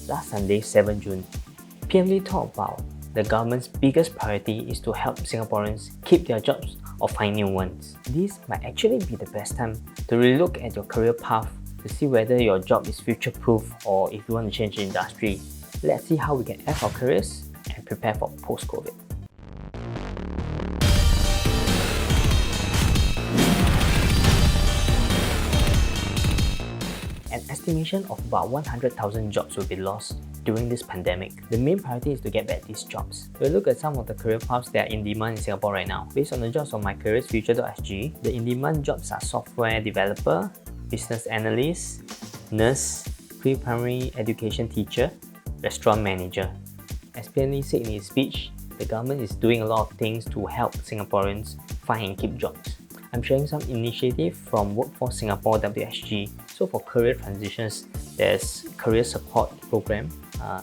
last Sunday, 7 June, PMD talked about the government's biggest priority is to help Singaporeans keep their jobs or find new ones. This might actually be the best time to really look at your career path to see whether your job is future-proof or if you want to change the industry. Let's see how we can F our careers and prepare for post-COVID. An estimation of about 100,000 jobs will be lost during this pandemic. The main priority is to get back these jobs. We'll look at some of the career paths that are in demand in Singapore right now. Based on the jobs on mycareersfuture.sg, the in-demand jobs are software developer, business analyst, nurse, pre-primary education teacher, restaurant manager. As PMD said in his speech, the government is doing a lot of things to help Singaporeans find and keep jobs. I'm sharing some initiative from Workforce Singapore WSG. So for career transitions, there's career support program.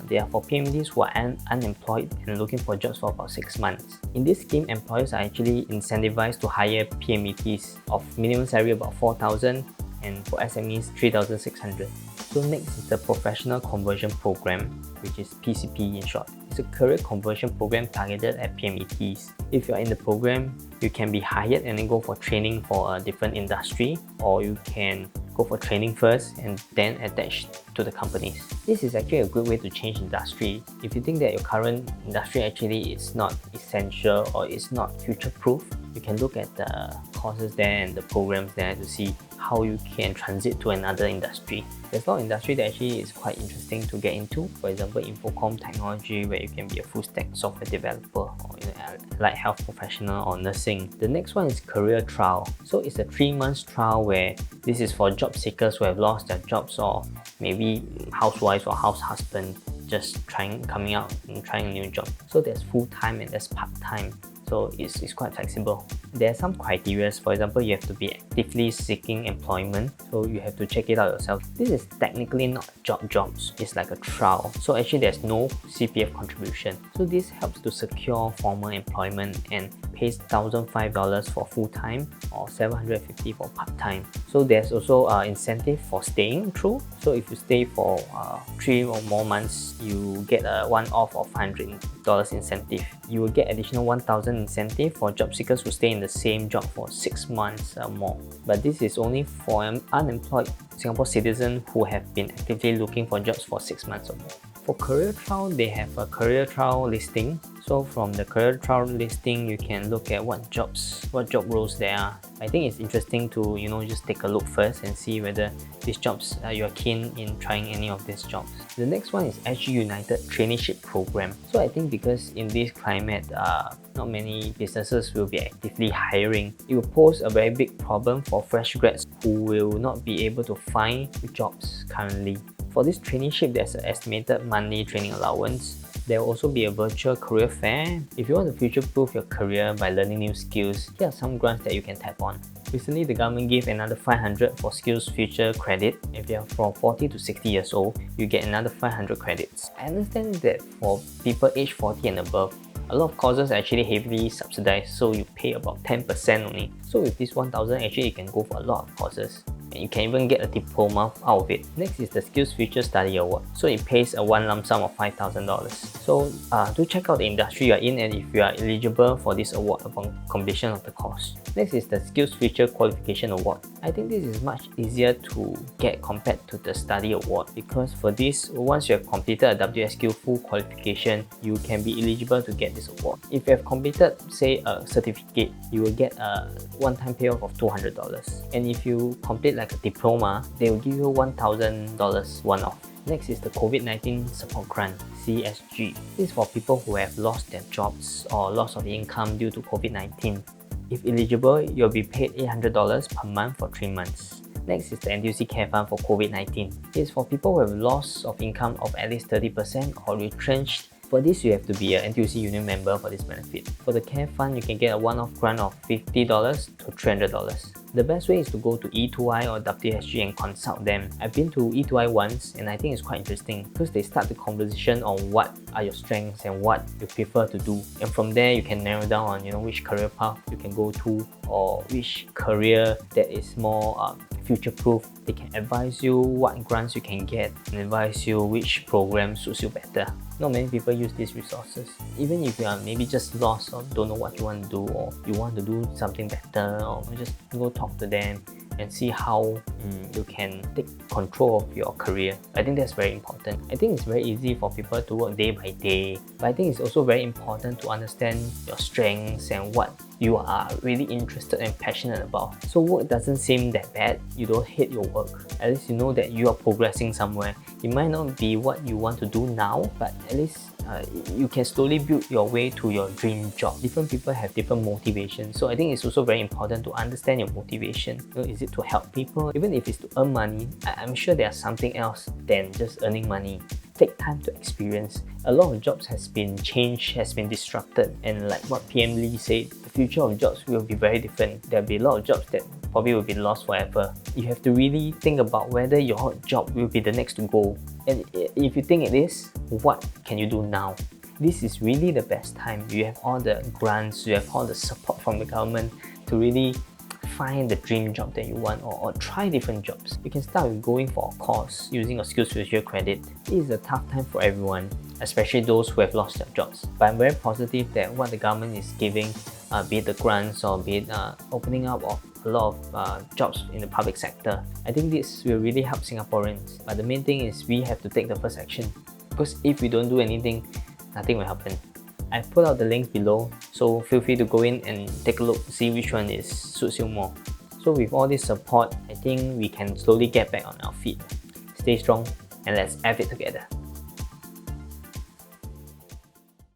They are for PMDs who are unemployed and looking for jobs for about 6 months. In this scheme, employers are actually incentivized to hire PMETs of minimum salary about 4,000 and for SMEs 3,600. So next is the Professional Conversion Program, which is PCP in short. It's a career conversion program targeted at PMETs. If you're in the program, you can be hired and then go for training for a different industry, or you can go for training first and then attach to the companies. This is actually a good way to change industry. If you think that your current industry actually is not essential or is not future-proof, you can look at the courses there and the programs there to see how you can transit to another industry. There's a lot of industry that actually is quite interesting to get into. For example, infocom technology, where you can be a full-stack software developer, or like health professional or nursing. The next one is career trial. So it's a 3-month trial where this is for job seekers who have lost their jobs, or maybe housewives or house husband just coming out and trying a new job. So there's full-time and there's part-time. So it's quite flexible. There are some criteria. For example, you have to be actively seeking employment, so you have to check it out yourself. This is technically not jobs, it's like a trial. So actually there's no CPF contribution. So this helps to secure formal employment and pays $1,005 for full-time or $750 for part-time. So there's also incentive for staying through. So if you stay for 3 or more months, you get a one-off of $100 incentive. You will get additional $1,000 incentive for job seekers who stay in the same job for 6 months or more. But this is only for unemployed Singapore citizens who have been actively looking for jobs for 6 months or more. For career trial, they have a career trial listing. So from the career trial listing, you can look at what job roles there are. I think it's interesting to just take a look first and see whether these jobs you are keen in trying any of these jobs. The next one is SG United Traineeship Program. So I think because in this climate, not many businesses will be actively hiring. It will pose a very big problem for fresh grads who will not be able to find jobs currently. For this traineeship, there's an estimated monthly training allowance. There will also be a virtual career fair. If you want to future-proof your career by learning new skills, here are some grants that you can tap on. Recently, the government gave another 500 for Skills Future credit. If you're from 40 to 60 years old, you get another 500 credits. I understand that for people aged 40 and above, a lot of courses are actually heavily subsidized, so you pay about 10% only. So with this 1,000, actually you can go for a lot of courses. And you can even get a diploma out of it. Next is the Skills Future Study Award. So it pays a one lump sum of $5,000. So do check out the industry you're in and if you are eligible for this award upon completion of the course. Next is the Skills Future Qualification Award. I think this is much easier to get compared to the study award, because for this, once you have completed a WSQ full qualification, you can be eligible to get this award. If you have completed, say, a certificate, you will get a one-time payoff of $200. And if you complete like a diploma, they will give you $1,000 one-off. Next is the COVID-19 Support Grant, CSG. This is for people who have lost their jobs or loss of income due to COVID-19. If eligible, you'll be paid $800 per month for 3 months. Next is the NTUC Care Fund for COVID-19. It's for people who have loss of income of at least 30% or retrenched. For this, you have to be an NTUC Union member for this benefit. For the Care Fund, you can get a one-off grant of $50 to $300. The best way is to go to E2I or WSG and consult them. I've been to E2I once and I think it's quite interesting because they start the conversation on what are your strengths and what you prefer to do. And from there, you can narrow down on which career path you can go to or which career that is more future-proof. They can advise you what grants you can get and advise you which program suits you better. Not many people use these resources. Even if you are maybe just lost or don't know what you want to do, or you want to do something better, or just go talk to them and see how you can take control of your career. I think that's very important. I think it's very easy for people to work day by day, but I think it's also very important to understand your strengths and what you are really interested and passionate about. So work doesn't seem that bad. You don't hate your work. At least you know that you are progressing somewhere. It might not be what you want to do now, but at least you can slowly build your way to your dream job. Different people have different motivations, so I think it's also very important to understand your motivation. Is it to help people? Even if it's to earn money, I'm sure there's something else than just earning money. Take time to experience. A lot of jobs has been changed, has been disrupted, and like what PM Lee said, the future of jobs will be very different. There'll be a lot of jobs that probably will be lost forever. You have to really think about whether your job will be the next to go. And if you think it is, what can you do now? This is really the best time. You have all the grants, you have all the support from the government to really find the dream job that you want, or try different jobs. You can start with going for a course using a SkillsFuture credit. It is a tough time for everyone, especially those who have lost their jobs. But I'm very positive that what the government is giving, be it the grants or be it opening up of a lot of jobs in the public sector, I think this will really help Singaporeans. But the main thing is we have to take the first action, because if we don't do anything, nothing will happen. I put out the links below, so feel free to go in and take a look, see which one suits you more. So with all this support, I think we can slowly get back on our feet. Stay strong and let's have it together.